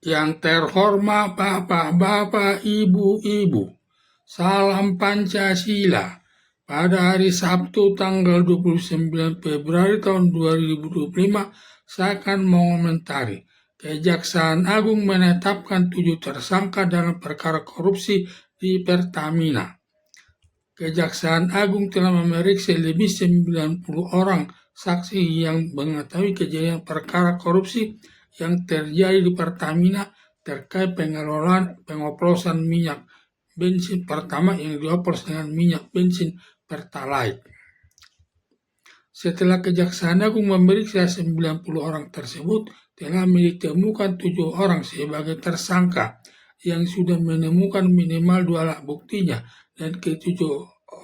Yang terhormat Bapak-bapak, Ibu-ibu, salam Pancasila. Pada hari Sabtu tanggal 29 Februari tahun 2025, saya akan mengomentari Kejaksaan Agung menetapkan 7 tersangka dalam perkara korupsi di Pertamina. Kejaksaan Agung telah memeriksa lebih 90 orang saksi yang mengetahui kejadian perkara korupsi yang terjadi di Pertamina terkait pengelolaan pengoplosan minyak bensin pertama yang dioplos dengan minyak bensin Pertalite. Setelah Kejaksaan Agung memeriksa 90 orang tersebut, telah ditemukan 7 orang sebagai tersangka yang sudah menemukan minimal 2 alat buktinya, dan ke-7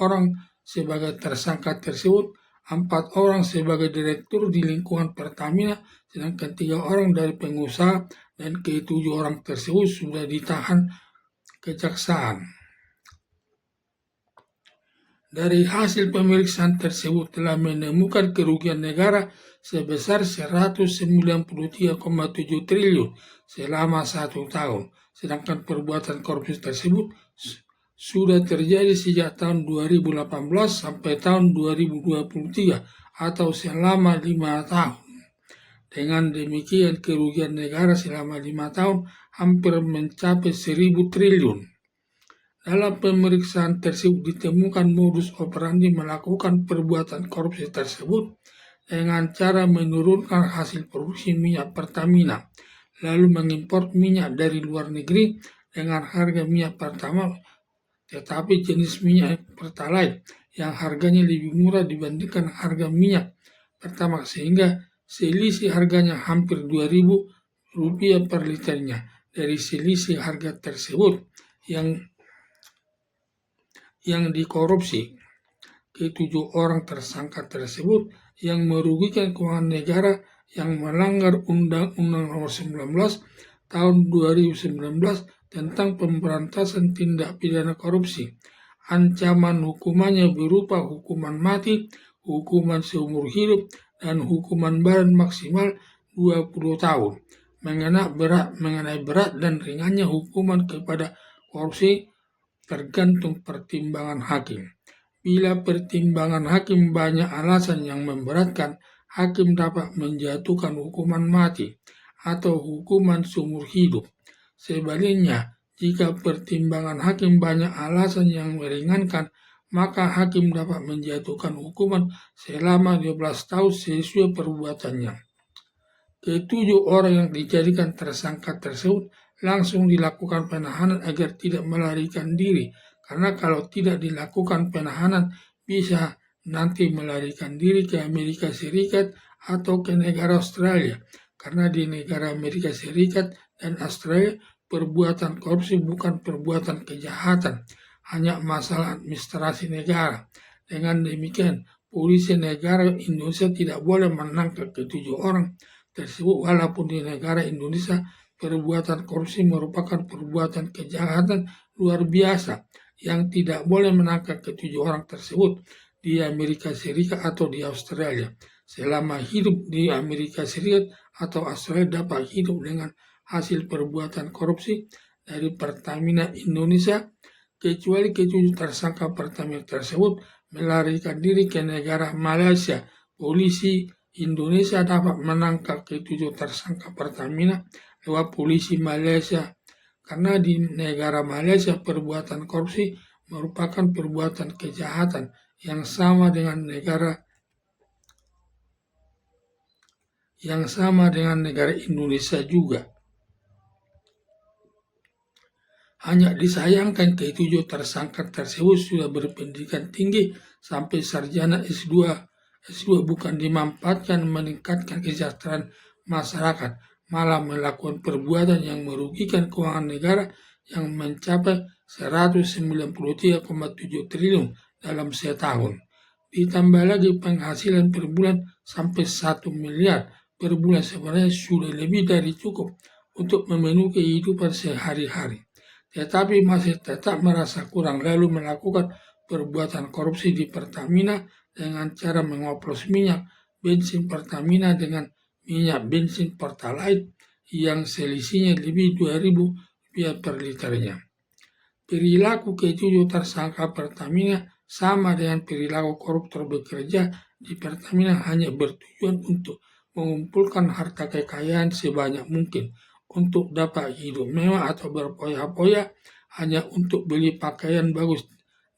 orang sebagai tersangka tersebut, 4 orang sebagai direktur di lingkungan Pertamina, sedangkan 3 orang dari pengusaha, dan ke-7 orang tersebut sudah ditahan kejaksaan. Dari hasil pemeriksaan tersebut telah menemukan kerugian negara sebesar 193,7 triliun selama 1 tahun, sedangkan perbuatan korupsi tersebut sudah terjadi sejak tahun 2018 sampai tahun 2023 atau selama 5 tahun. Dengan demikian kerugian negara selama 5 tahun hampir mencapai 1.000 triliun. Dalam pemeriksaan tersebut ditemukan modus operandi melakukan perbuatan korupsi tersebut dengan cara menurunkan hasil produksi minyak Pertamina, lalu mengimpor minyak dari luar negeri dengan harga minyak pertama, tetapi jenis minyak Pertalite yang harganya lebih murah dibandingkan harga minyak pertama, sehingga selisih harganya hampir Rp2.000 per liternya. Dari selisih harga tersebut yang dikorupsi, ke-7 orang tersangka tersebut yang merugikan keuangan negara yang melanggar Undang-Undang Nomor 19 Tahun 2019 tentang pemberantasan tindak pidana korupsi. Ancaman hukumannya berupa hukuman mati, hukuman seumur hidup, dan hukuman badan maksimal 20 tahun. Mengenai berat dan ringannya hukuman kepada korupsi tergantung pertimbangan hakim. Bila pertimbangan hakim banyak alasan yang memberatkan, hakim dapat menjatuhkan hukuman mati atau hukuman seumur hidup. Sebaliknya, jika pertimbangan hakim banyak alasan yang meringankan, maka hakim dapat menjatuhkan hukuman selama 12 tahun sesuai perbuatannya. Ke-7 orang yang dijadikan tersangka tersebut langsung dilakukan penahanan agar tidak melarikan diri, karena kalau tidak dilakukan penahanan bisa nanti melarikan diri ke Amerika Serikat atau ke negara Australia, karena di negara Amerika Serikat dan Australia perbuatan korupsi bukan perbuatan kejahatan, hanya masalah administrasi negara. Dengan demikian, polisi negara Indonesia tidak boleh menangkap ke-7 orang tersebut walaupun di negara Indonesia perbuatan korupsi merupakan perbuatan kejahatan luar biasa yang tidak boleh menangkap ke-7 orang tersebut di Amerika Serikat atau di Australia. Selama hidup di Amerika Serikat atau Australia dapat hidup dengan hasil perbuatan korupsi dari Pertamina Indonesia, kecuali ke-7 tersangka Pertamina tersebut melarikan diri ke negara Malaysia. Polisi Indonesia dapat menangkap ke-7 tersangka Pertamina lewat polisi Malaysia, karena di negara Malaysia perbuatan korupsi merupakan perbuatan kejahatan yang sama dengan negara Indonesia juga. Hanya disayangkan ke-7 tersangka tersebut sudah berpendidikan tinggi sampai sarjana S2 bukan dimanfaatkan meningkatkan kesejahteraan masyarakat, malah melakukan perbuatan yang merugikan keuangan negara yang mencapai 193,7 triliun dalam setahun. Ditambah lagi penghasilan per bulan sampai 1 miliar per bulan, sebenarnya sudah lebih dari cukup untuk memenuhi kehidupan sehari-hari. Tetapi masih tetap merasa kurang, lalu melakukan perbuatan korupsi di Pertamina dengan cara mengoplos minyak bensin Pertamina dengan minyak bensin Pertalite yang selisihnya lebih Rp2.000 per liternya. Perilaku ketujuh tersangka Pertamina sama dengan perilaku koruptor bekerja di Pertamina, hanya bertujuan untuk mengumpulkan harta kekayaan sebanyak mungkin untuk dapat hidup mewah atau berpoya-poya, hanya untuk beli pakaian bagus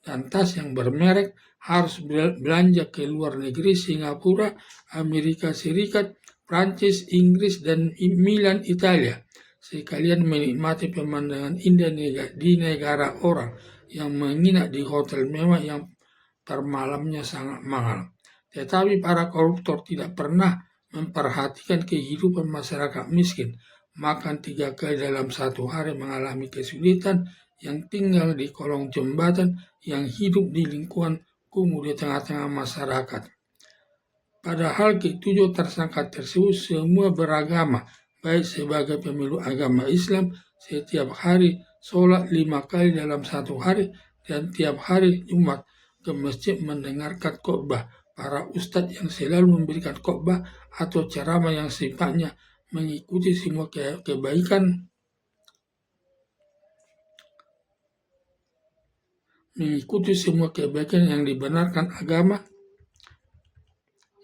dan tas yang bermerek, harus belanja ke luar negeri, Singapura, Amerika Serikat, Prancis, Inggris, dan Milan, Italia, sekalian menikmati pemandangan indah di negara orang, yang menginap di hotel mewah yang per malamnya sangat mahal. Tetapi para koruptor tidak pernah memperhatikan kehidupan masyarakat miskin, makan 3 kali dalam satu hari, mengalami kesulitan, yang tinggal di kolong jembatan, yang hidup di lingkungan kumuh di tengah-tengah masyarakat. Padahal ketujuh tersangka tersebut semua beragama, baik sebagai pemeluk agama Islam, setiap hari sholat 5 kali dalam satu hari, dan tiap hari Jumat ke masjid mendengarkan khotbah para ustadz yang selalu memberikan khotbah atau ceramah yang sifatnya mengikuti semua kebaikan yang dibenarkan agama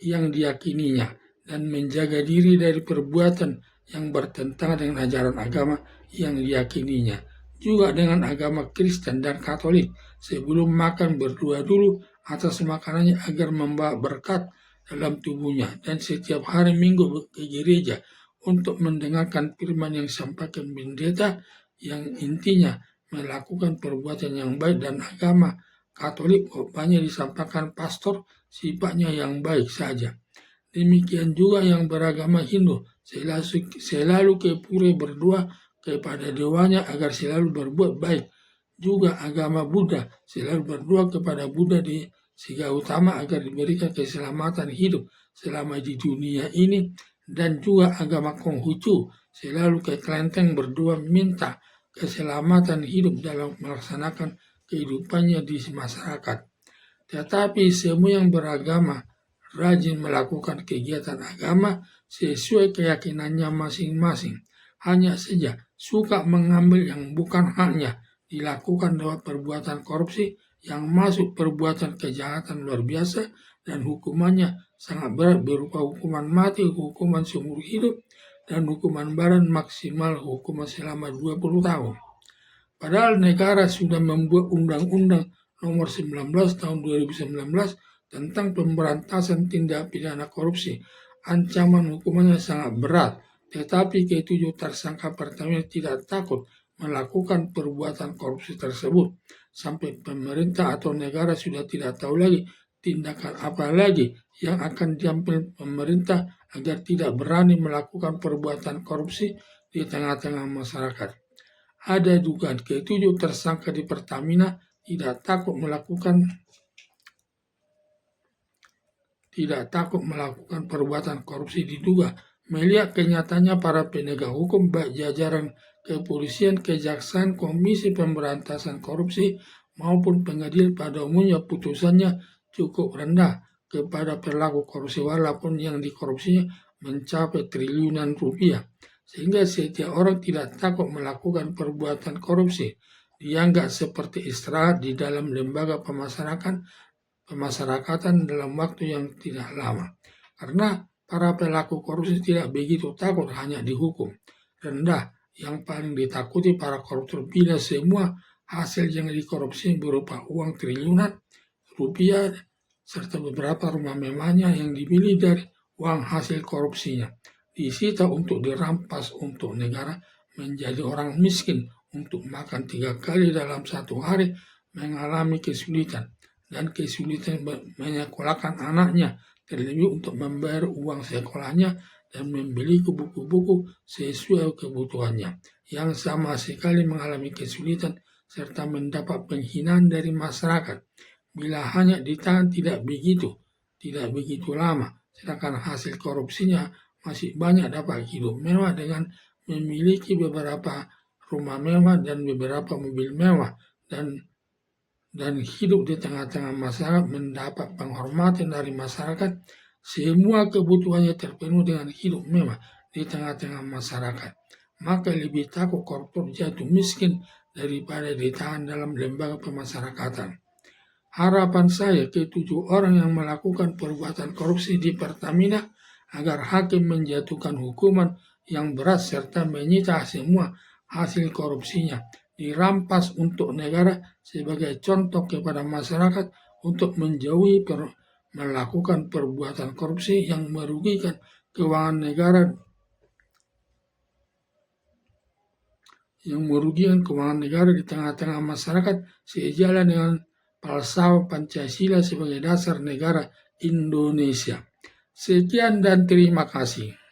yang diyakininya, dan menjaga diri dari perbuatan yang bertentangan dengan ajaran agama yang diyakininya. Juga dengan agama Kristen dan Katolik, sebelum makan berdoa dulu atas makanannya agar membawa berkat dalam tubuhnya, dan setiap hari Minggu ke gereja untuk mendengarkan firman yang disampaikan pendeta, yang intinya melakukan perbuatan yang baik. Dan agama Katolik banyak disampaikan pastor sifatnya yang baik saja. Demikian juga yang beragama Hindu, selalu ke pura berdoa kepada dewanya agar selalu berbuat baik. Juga agama Buddha selalu berdoa kepada Buddha di Siga Utama agar diberikan keselamatan hidup selama di dunia ini. Dan juga agama Konghucu selalu ke kelenteng berdoa minta keselamatan hidup dalam melaksanakan kehidupannya di masyarakat. Tetapi semua yang beragama rajin melakukan kegiatan agama sesuai keyakinannya masing-masing. Hanya saja suka mengambil yang bukan haknya, dilakukan lewat perbuatan korupsi yang masuk perbuatan kejahatan luar biasa, dan hukumannya sangat berat berupa hukuman mati, hukuman seumur hidup, dan hukuman badan maksimal hukuman selama 20 tahun. Padahal negara sudah membuat Undang-Undang Nomor 19 Tahun 2019 tentang pemberantasan tindak pidana korupsi. Ancaman hukumannya sangat berat, tetapi ketujuh tersangka Pertamina tidak takut melakukan perbuatan korupsi tersebut, sampai pemerintah atau negara sudah tidak tahu lagi tindakan apa lagi yang akan diambil pemerintah agar tidak berani melakukan perbuatan korupsi di tengah-tengah masyarakat. Ada dugaan ketujuh tersangka di Pertamina tidak takut melakukan perbuatan korupsi, diduga melihat kenyataannya para penegak hukum, baik jajaran kepolisian, kejaksaan, komisi pemberantasan korupsi, maupun pengadilan pada umumnya putusannya cukup rendah kepada pelaku korupsi, walaupun yang dikorupsinya mencapai triliunan rupiah, sehingga setiap orang tidak takut melakukan perbuatan korupsi. Dianggap seperti istirahat di dalam lembaga pemasarakatan dalam waktu yang tidak lama. Karena para pelaku korupsi tidak begitu takut hanya dihukum rendah. Yang paling ditakuti para koruptor bila semua hasil yang dikorupsi berupa uang triliunan rupiah serta beberapa rumah mewahnya yang dibeli dari uang hasil korupsinya disita untuk dirampas untuk negara, menjadi orang miskin untuk makan 3 kali dalam satu hari, mengalami kesulitan menyekolahkan anaknya, terlebih untuk membayar uang sekolahnya dan membeli buku-buku sesuai kebutuhannya, yang sama sekali mengalami kesulitan serta mendapat penghinaan dari masyarakat. Bila hanya ditahan tidak begitu lama, sedangkan hasil korupsinya masih banyak dapat hidup mewah dengan memiliki beberapa rumah mewah dan beberapa mobil mewah, dan hidup di tengah-tengah masyarakat, mendapat penghormatan dari masyarakat. Semua kebutuhannya terpenuhi dengan hidup mewah di tengah-tengah masyarakat. Maka lebih takut koruptor jatuh miskin daripada ditahan dalam lembaga pemasyarakatan. Harapan saya ketujuh orang yang melakukan perbuatan korupsi di Pertamina agar hakim menjatuhkan hukuman yang berat serta menyita semua hasil korupsinya dirampas untuk negara sebagai contoh kepada masyarakat untuk menjauhi melakukan perbuatan korupsi yang merugikan keuangan negara di tengah-tengah masyarakat sejalan dengan falsafah Pancasila sebagai dasar negara Indonesia. Sekian dan terima kasih.